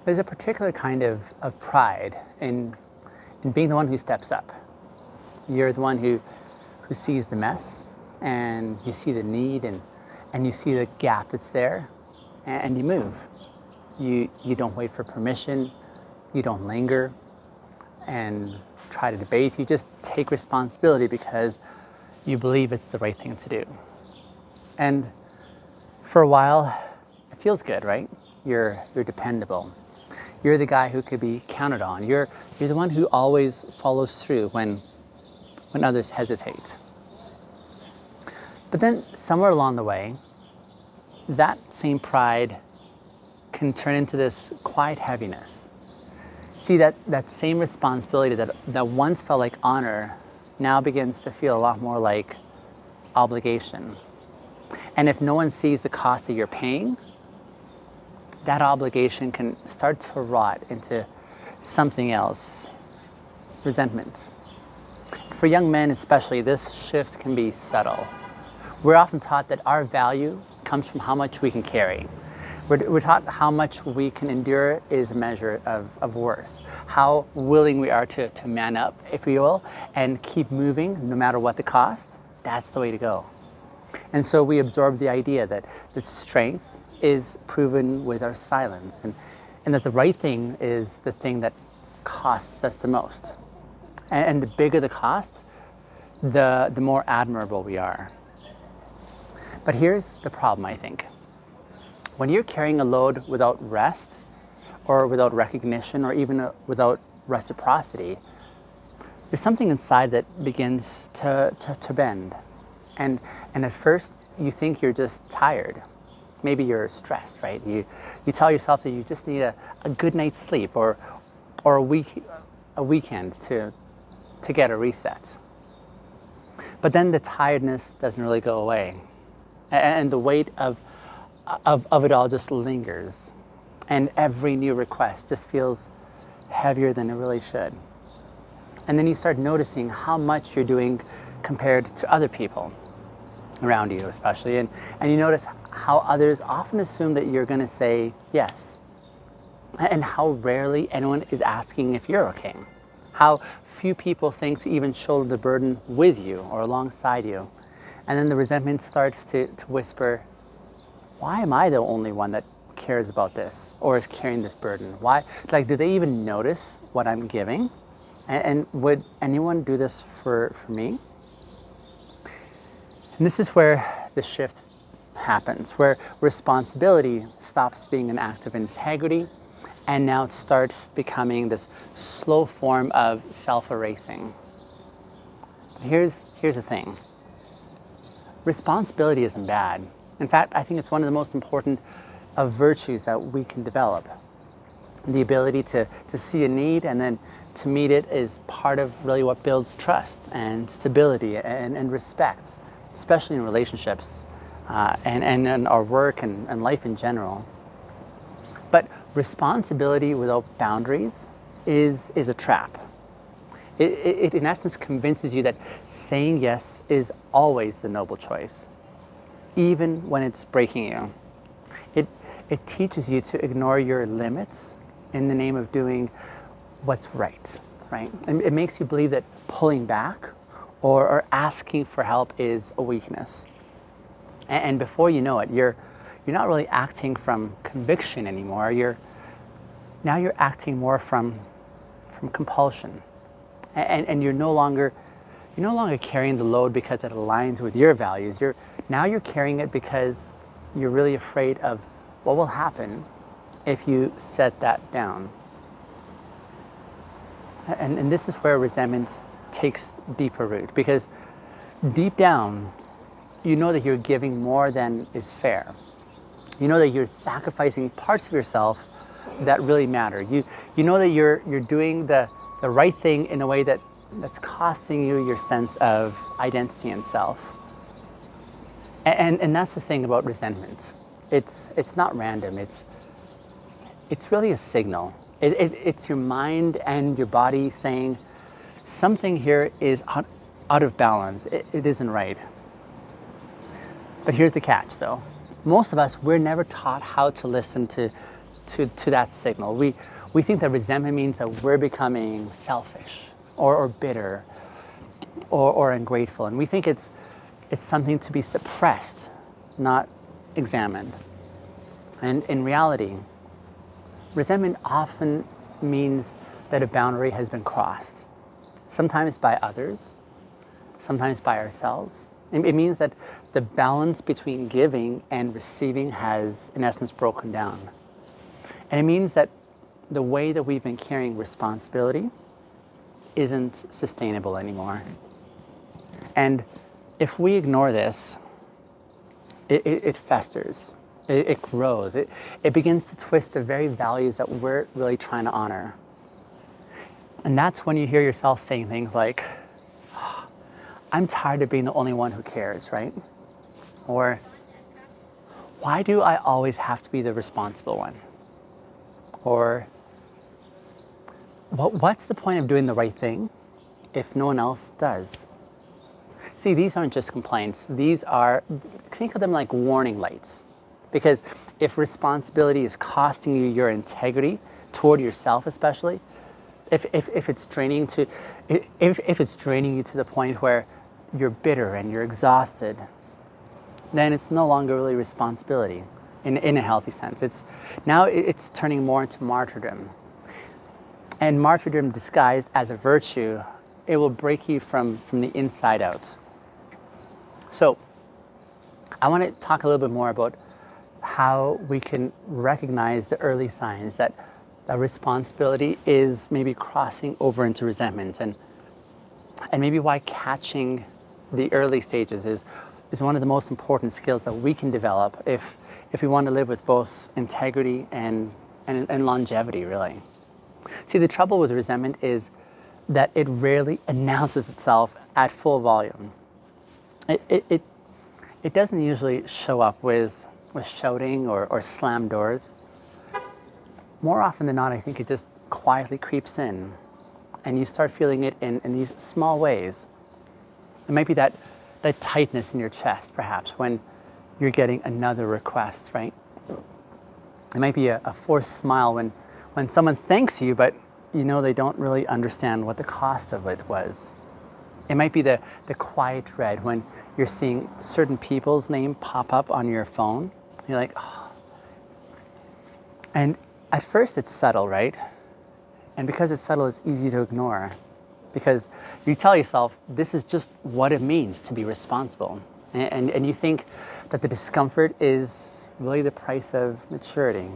There's a particular kind of pride in being the one who steps up. You're the one who sees the mess, and you see the need, and you see the gap that's there, and you move. You don't wait for permission, you don't linger and try to debate. You just take responsibility because you believe it's the right thing to do. And for a while, it feels good, right? You're dependable. You're the guy who could be counted on. You're the one who always follows through when others hesitate. But then somewhere along the way, that same pride can turn into this quiet heaviness. See, that same responsibility that once felt like honor now begins to feel a lot more like obligation. And if no one sees the cost that you're paying, that obligation can start to rot into something else, resentment. For young men especially, this shift can be subtle. We're often taught that our value comes from how much we can carry. We're taught how much we can endure is a measure of worth. How willing we are to man up, if you will, and keep moving no matter what the cost. That's the way to go. And so we absorb the idea that strength is proven with our silence, and that the right thing is the thing that costs us the most. And the bigger the cost, the more admirable we are. But here's the problem, I think. When you're carrying a load without rest, or without recognition, or even without reciprocity, there's something inside that begins to bend. And at first, you think you're just tired. Maybe you're stressed, right? You tell yourself that you just need a good night's sleep, or a weekend to get a reset. But then the tiredness doesn't really go away, and the weight of it all just lingers, and every new request just feels heavier than it really should. And then you start noticing how much you're doing compared to other people around you, especially, and you notice how others often assume that you're going to say yes, and how rarely anyone is asking if you're okay. How few people think to even shoulder the burden with you or alongside you. And then the resentment starts to whisper, why am I the only one that cares about this or is carrying this burden? Why, do they even notice what I'm giving? And would anyone do this for me? And this is where the shift happens, where responsibility stops being an act of integrity and now it starts becoming this slow form of self-erasing. Here's the thing. Responsibility isn't bad. In fact, I think it's one of the most important of virtues that we can develop. The ability to see a need and then to meet it is part of really what builds trust and stability and respect, especially in relationships and in our work and life in general. But responsibility without boundaries is a trap. It in essence convinces you that saying yes is always the noble choice, even when it's breaking you. It teaches you to ignore your limits in the name of doing what's right? And it makes you believe that pulling back or asking for help is a weakness. And before you know it, you're not really acting from conviction anymore. You're acting more from compulsion. And you're no longer carrying the load because it aligns with your values. You're carrying it because you're really afraid of what will happen if you set that down. And this is where resentment takes deeper root, because deep down, you know that you're giving more than is fair. You know that you're sacrificing parts of yourself that really matter. You know that you're doing the right thing in a way that's costing you your sense of identity and self. And that's the thing about resentment. It's not random. It's really a signal. It's your mind and your body saying something here is out of balance. It isn't right. But here's the catch, though. Most of us, we're never taught how to listen to to that signal. We think that resentment means that we're becoming selfish or bitter or ungrateful. And we think it's something to be suppressed, not examined. And in reality, resentment often means that a boundary has been crossed, sometimes by others, sometimes by ourselves. It means that the balance between giving and receiving has, in essence, broken down. And it means that the way that we've been carrying responsibility isn't sustainable anymore. And if we ignore this, it festers, it grows, it begins to twist the very values that we're really trying to honor. And that's when you hear yourself saying things like, "Oh, I'm tired of being the only one who cares," right? Or, "Why do I always have to be the responsible one?" Or, what's the point of doing the right thing if no one else does?" See, these aren't just complaints. These are, think of them like warning lights. Because if responsibility is costing you your integrity toward yourself especially, if it's draining if it's draining you to the point where you're bitter and you're exhausted, then it's no longer really responsibility in a healthy sense. It's turning more into martyrdom. And martyrdom disguised as a virtue, it will break you from the inside out. So I want to talk a little bit more about how we can recognize the early signs that responsibility is maybe crossing over into resentment, and maybe why catching the early stages is one of the most important skills that we can develop if we want to live with both integrity and longevity, really. See, the trouble with resentment is that it rarely announces itself at full volume. It doesn't usually show up with shouting or slammed doors. More often than not, I think it just quietly creeps in, and you start feeling it in these small ways. It might be that tightness in your chest, perhaps, when you're getting another request, right? It might be a forced smile when someone thanks you, but you know they don't really understand what the cost of it was. It might be the quiet dread when you're seeing certain people's name pop up on your phone. You're like, oh. And at first it's subtle, right? And because it's subtle, it's easy to ignore. Because you tell yourself, this is just what it means to be responsible. And you think that the discomfort is really the price of maturity.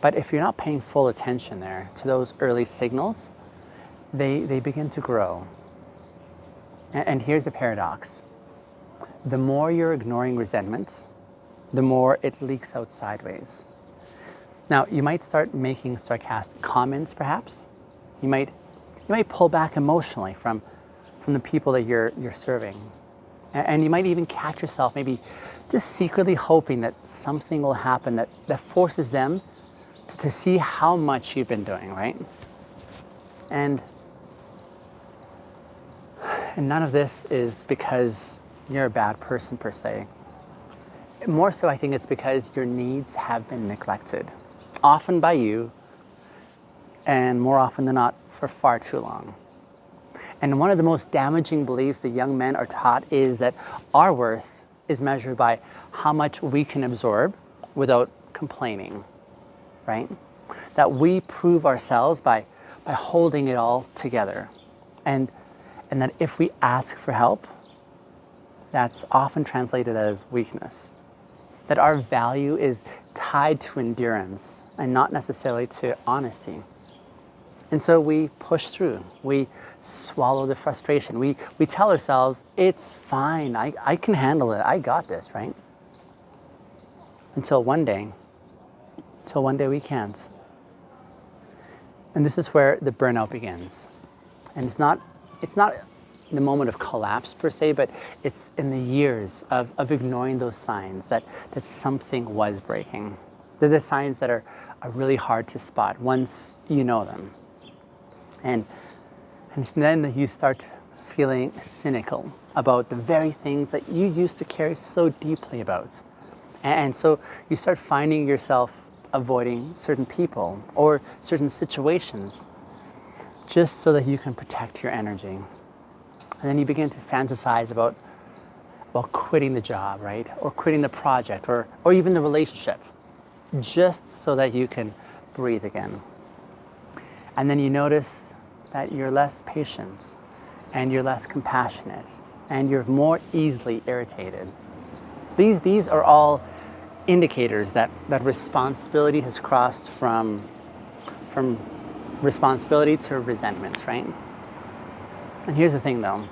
But if you're not paying full attention there to those early signals, they begin to grow. And here's the paradox. The more you're ignoring resentments, the more it leaks out sideways. Now, you might start making sarcastic comments, perhaps. You might pull back emotionally from the people that you're serving. And you might even catch yourself maybe just secretly hoping that something will happen that forces them to see how much you've been doing, right? And none of this is because you're a bad person per se. More so, I think it's because your needs have been neglected, often by you, and more often than not, for far too long. And one of the most damaging beliefs that young men are taught is that our worth is measured by how much we can absorb without complaining, right? That we prove ourselves by holding it all together. And that if we ask for help, that's often translated as weakness. That our value is tied to endurance and not necessarily to honesty. And so we push through. We swallow the frustration. We tell ourselves, it's fine, I can handle it, I got this, right? Until one day we can't. And this is where the burnout begins. And it's not the moment of collapse per se, but it's in the years of ignoring those signs that something was breaking. They're the signs that are really hard to spot once you know them. And then you start feeling cynical about the very things that you used to care so deeply about. And so you start finding yourself avoiding certain people or certain situations just so that you can protect your energy. And then you begin to fantasize about quitting the job, right? Or quitting the project or even the relationship, just so that you can breathe again. And then you notice that you're less patient and you're less compassionate and you're more easily irritated. These are all indicators that responsibility has crossed from responsibility to resentment, right? And here's the thing though,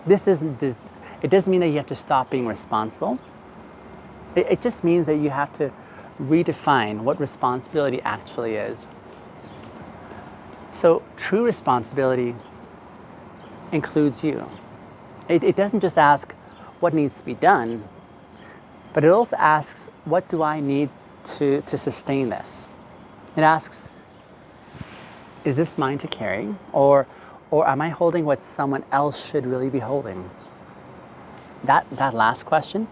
it doesn't mean that you have to stop being responsible. It just means that you have to redefine what responsibility actually is. So true responsibility includes you. It doesn't just ask what needs to be done, but it also asks, what do I need to sustain this? It asks, is this mine to carry? Or am I holding what someone else should really be holding? That last question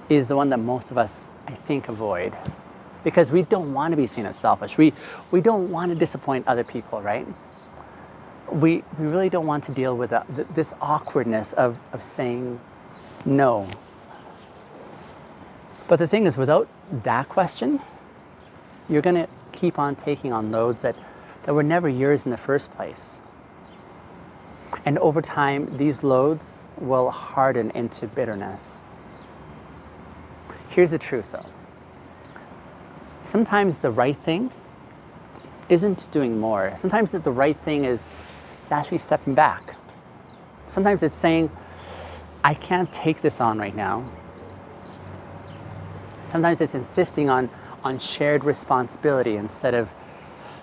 is the one that most of us, I think, avoid. Because we don't want to be seen as selfish. We don't want to disappoint other people, right? We really don't want to deal with this awkwardness of saying no. But the thing is, without that question, you're going to keep on taking on loads that were never yours in the first place. And over time, these loads will harden into bitterness. Here's the truth though. Sometimes the right thing isn't doing more. Sometimes the right thing is actually stepping back. Sometimes it's saying, I can't take this on right now. Sometimes it's insisting on shared responsibility instead of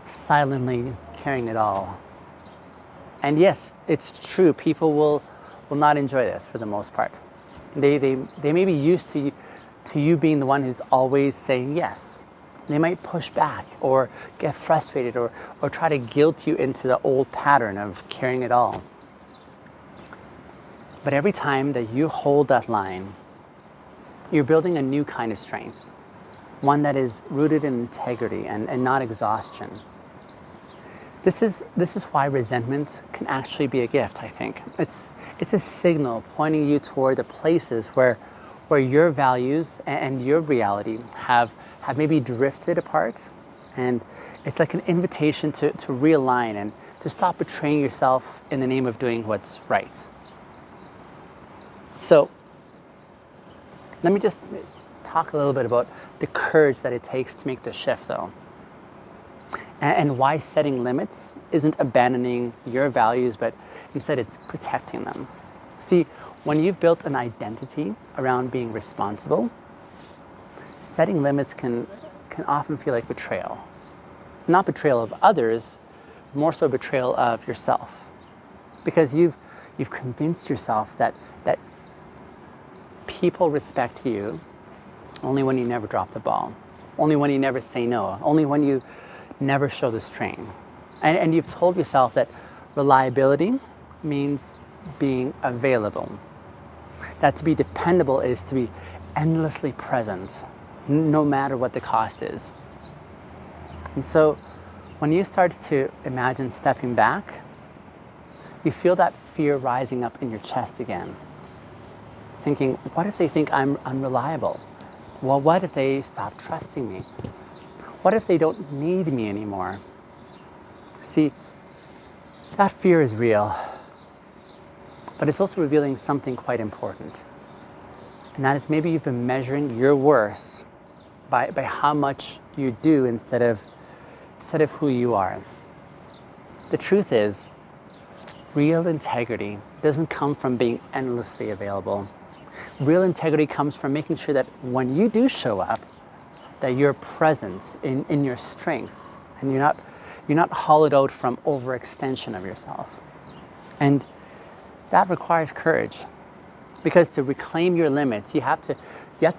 silently carrying it all. And yes, it's true, people will not enjoy this for the most part. They may be used to you being the one who's always saying yes. They might push back or get frustrated or try to guilt you into the old pattern of carrying it all. But every time that you hold that line, you're building a new kind of strength, one that is rooted in integrity and not exhaustion. This is why resentment can actually be a gift, I think. It's a signal pointing you toward the places where your values and your reality have maybe drifted apart. And it's like an invitation to realign and to stop betraying yourself in the name of doing what's right. So let me just talk a little bit about the courage that it takes to make the shift though. And why setting limits isn't abandoning your values, but instead it's protecting them. See, when you've built an identity around being responsible, setting limits can often feel like betrayal. Not betrayal of others, more so betrayal of yourself. Because you've convinced yourself that people respect you only when you never drop the ball, only when you never say no, only when you never show the strain. And you've told yourself that reliability means being available. That to be dependable is to be endlessly present, no matter what the cost is. And so when you start to imagine stepping back, you feel that fear rising up in your chest again. Thinking, what if they think I'm unreliable? Well, what if they stop trusting me? What if they don't need me anymore? See, that fear is real, but it's also revealing something quite important. And that is maybe you've been measuring your worth by how much you do instead of who you are. The truth is, real integrity doesn't come from being endlessly available. Real integrity comes from making sure that when you do show up, that you're present in your strength and you're not hollowed out from overextension of yourself. And that requires courage, because to reclaim your limits, you have to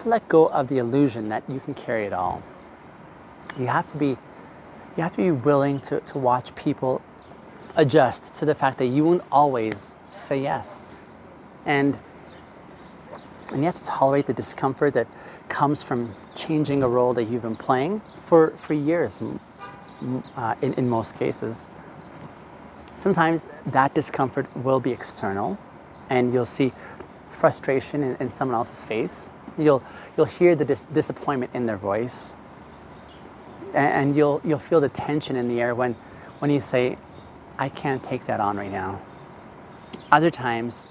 let go of the illusion that you can carry it all. You have to be willing to watch people adjust to the fact that you won't always say yes. And And you have to tolerate the discomfort that comes from changing a role that you've been playing for years, in most cases. Sometimes that discomfort will be external, and you'll see frustration in someone else's face. You'll hear the disappointment in their voice, and you'll feel the tension in the air when you say, "I can't take that on right now." Other times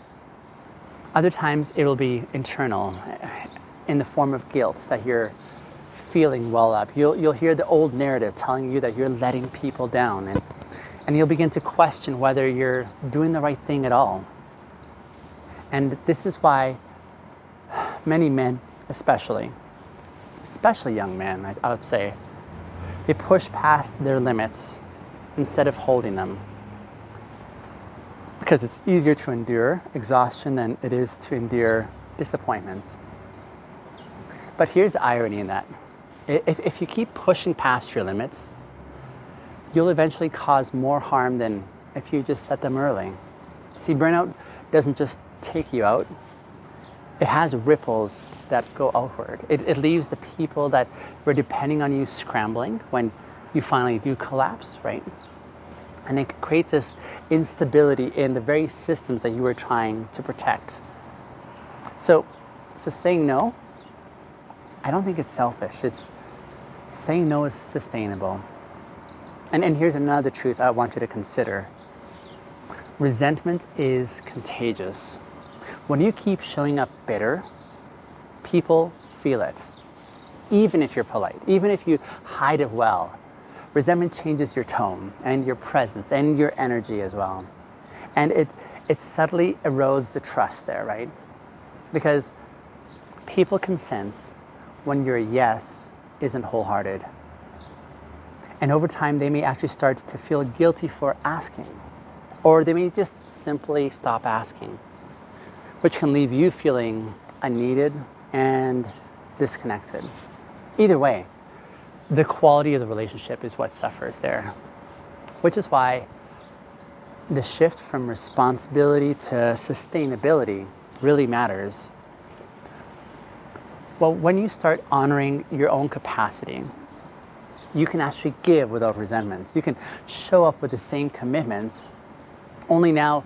it will be internal, in the form of guilt that you're feeling well up. You'll hear the old narrative telling you that you're letting people down, and you'll begin to question whether you're doing the right thing at all. And this is why many men, especially young men, I would say, they push past their limits instead of holding them. Because it's easier to endure exhaustion than it is to endure disappointments. But here's the irony in that. If you keep pushing past your limits, you'll eventually cause more harm than if you just set them early. See, burnout doesn't just take you out. It has ripples that go outward. It leaves the people that were depending on you scrambling when you finally do collapse, right? And it creates this instability in the very systems that you were trying to protect. So saying no, I don't think it's selfish. It's saying no is sustainable. And here's another truth I want you to consider. Resentment is contagious. When you keep showing up bitter, people feel it. Even if you're polite, even if you hide it well, resentment changes your tone and your presence and your energy as well. And it subtly erodes the trust there, right? Because people can sense when your yes isn't wholehearted. And over time, they may actually start to feel guilty for asking, or they may just simply stop asking, which can leave you feeling unneeded and disconnected. Either way, the quality of the relationship is what suffers there, which is why the shift from responsibility to sustainability really matters. Well, when you start honoring your own capacity, you can actually give without resentment. You can show up with the same commitments, only now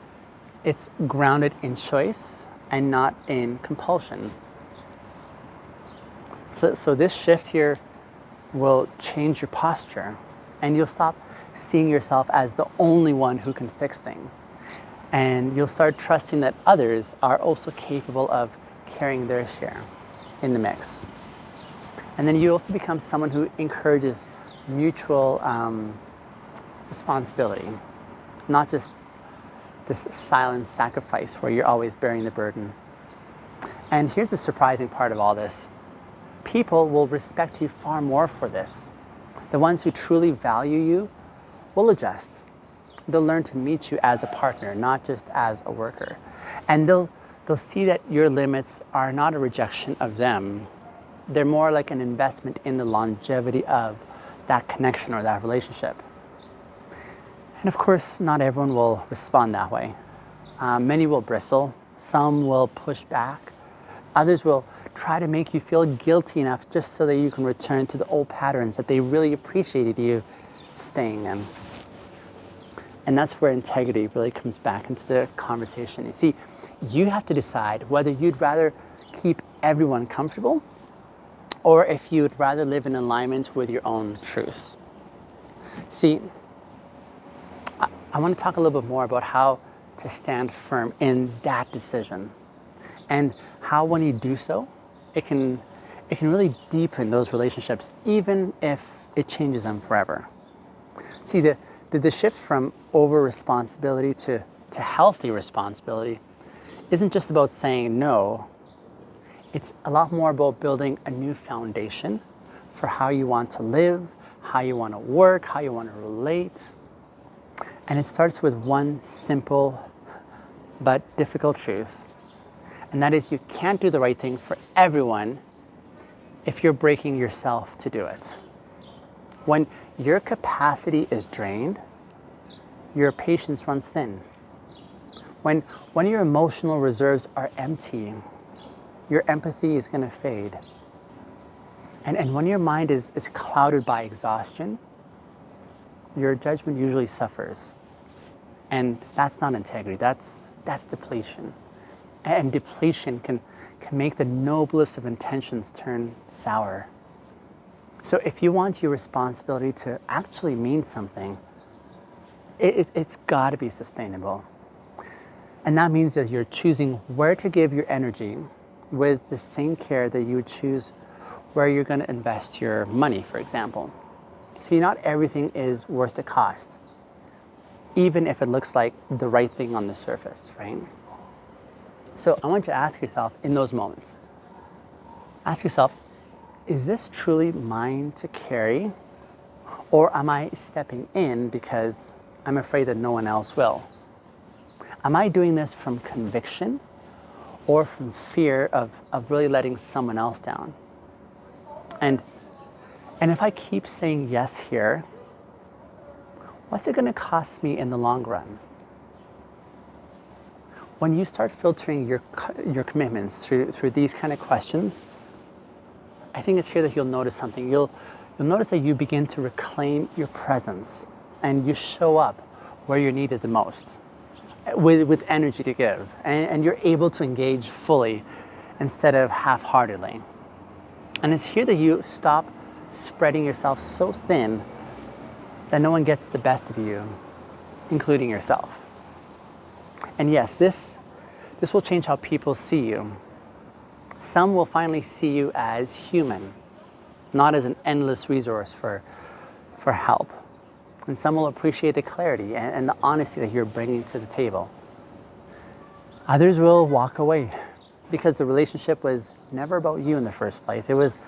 it's grounded in choice and not in compulsion. So this shift here will change your posture, and you'll stop seeing yourself as the only one who can fix things. And you'll start trusting that others are also capable of carrying their share in the mix. And then you also become someone who encourages mutual responsibility, not just this silent sacrifice where you're always bearing the burden. And here's the surprising part of all this. People will respect you far more for this. The ones who truly value you will adjust. They'll learn to meet you as a partner, not just as a worker. And they'll see that your limits are not a rejection of them. They're more like an investment in the longevity of that connection or that relationship. And of course, not everyone will respond that way. Many will bristle, some will push back, others will try to make you feel guilty enough just so that you can return to the old patterns that they really appreciated you staying in. And that's where integrity really comes back into the conversation. You see, you have to decide whether you'd rather keep everyone comfortable or if you'd rather live in alignment with your own truth. See, I want to talk a little bit more about how to stand firm in that decision, and how when you do so, it can really deepen those relationships, even if it changes them forever. See, the shift from over responsibility to healthy responsibility isn't just about saying no. It's a lot more about building a new foundation for how you want to live, how you want to work, how you want to relate. And it starts with one simple but difficult truth. And that is, you can't do the right thing for everyone if you're breaking yourself to do it. When your capacity is drained, your patience runs thin. When your emotional reserves are empty, your empathy is going to fade. And when your mind is clouded by exhaustion, your judgment usually suffers. And that's not integrity, that's depletion. And depletion can make the noblest of intentions turn sour. So if you want your responsibility to actually mean something, it's got to be sustainable. And that means that you're choosing where to give your energy with the same care that you would choose where you're going to invest your money, for example. See, not everything is worth the cost, even if it looks like the right thing on the surface, right? So I want you to ask yourself in those moments, ask yourself, is this truly mine to carry? Or am I stepping in because I'm afraid that no one else will? Am I doing this from conviction or from fear of really letting someone else down? And if I keep saying yes here, what's it going to cost me in the long run? When you start filtering your commitments through these kind of questions, I think it's here that you'll notice something. You'll notice that you begin to reclaim your presence and you show up where you're needed the most with energy to give, and you're able to engage fully instead of half-heartedly. And it's here that you stop spreading yourself so thin that no one gets the best of you, including yourself. And yes, this will change how people see you. Some will finally see you as human, not as an endless resource for help. And some will appreciate the clarity and the honesty that you're bringing to the table. Others will walk away because the relationship was never about you in the first place. It was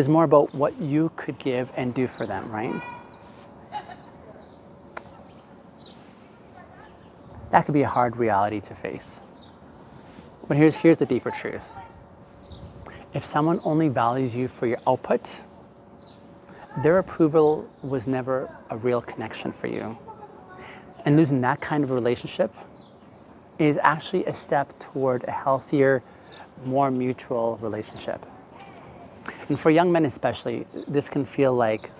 more about what you could give and do for them, right? That could be a hard reality to face. But here's the deeper truth. If someone only values you for your output, their approval was never a real connection for you. And losing that kind of a relationship is actually a step toward a healthier, more mutual relationship. And for young men especially, this can feel like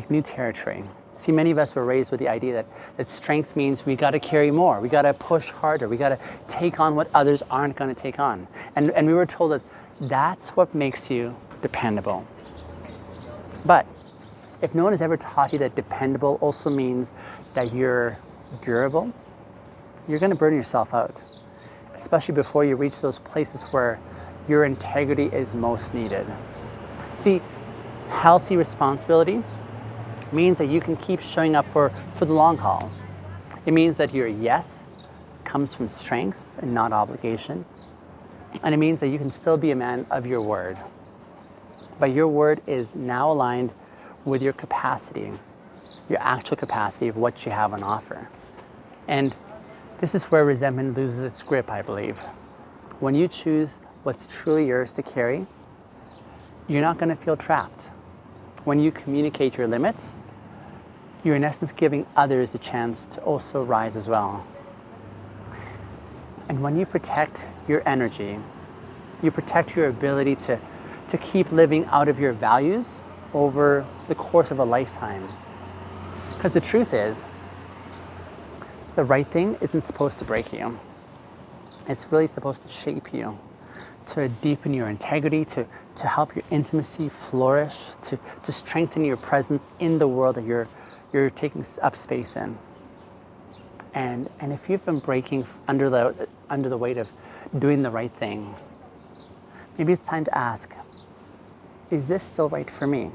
new territory. See, many of us were raised with the idea that strength means we got to carry more, we got to push harder, we got to take on what others aren't going to take on. And we were told that that's what makes you dependable. But if no one has ever taught you that dependable also means that you're durable, you're going to burn yourself out, especially before you reach those places where your integrity is most needed. See, healthy responsibility means that you can keep showing up for the long haul. It means that your yes comes from strength and not obligation. And it means that you can still be a man of your word. But your word is now aligned with your capacity, your actual capacity of what you have on offer. And this is where resentment loses its grip, I believe. When you choose what's truly yours to carry, you're not going to feel trapped. When you communicate your limits, you're in essence giving others a chance to also rise as well. And when you protect your energy, you protect your ability to keep living out of your values over the course of a lifetime. Because the truth is, the right thing isn't supposed to break you. It's really supposed to shape you, to deepen your integrity, to help your intimacy flourish, to strengthen your presence in the world that you're taking up space in. And if you've been breaking under the weight of doing the right thing, maybe it's time to ask, is this still right for me?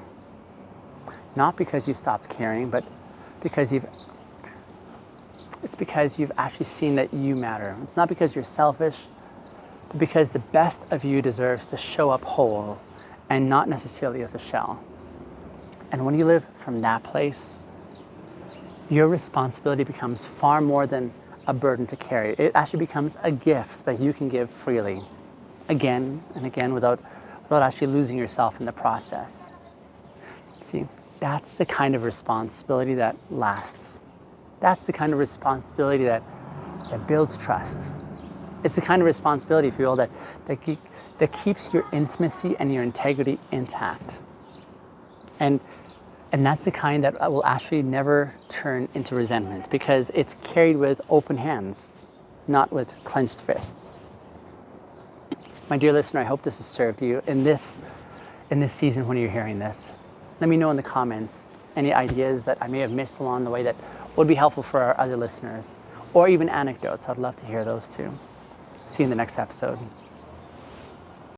Not because you stopped caring, but because you've actually seen that you matter. It's not because you're selfish, but because the best of you deserves to show up whole and not necessarily as a shell. And when you live from that place, your responsibility becomes far more than a burden to carry. It actually becomes a gift that you can give freely, again and again, without actually losing yourself in the process. See, that's the kind of responsibility that lasts. That's the kind of responsibility that builds trust. It's the kind of responsibility, if you will, that that keeps your intimacy and your integrity intact. And that's the kind that will actually never turn into resentment, because it's carried with open hands, not with clenched fists. My dear listener, I hope this has served you in this season when you're hearing this. Let me know in the comments any ideas that I may have missed along the way that would be helpful for our other listeners, or even anecdotes. I'd love to hear those too. See you in the next episode.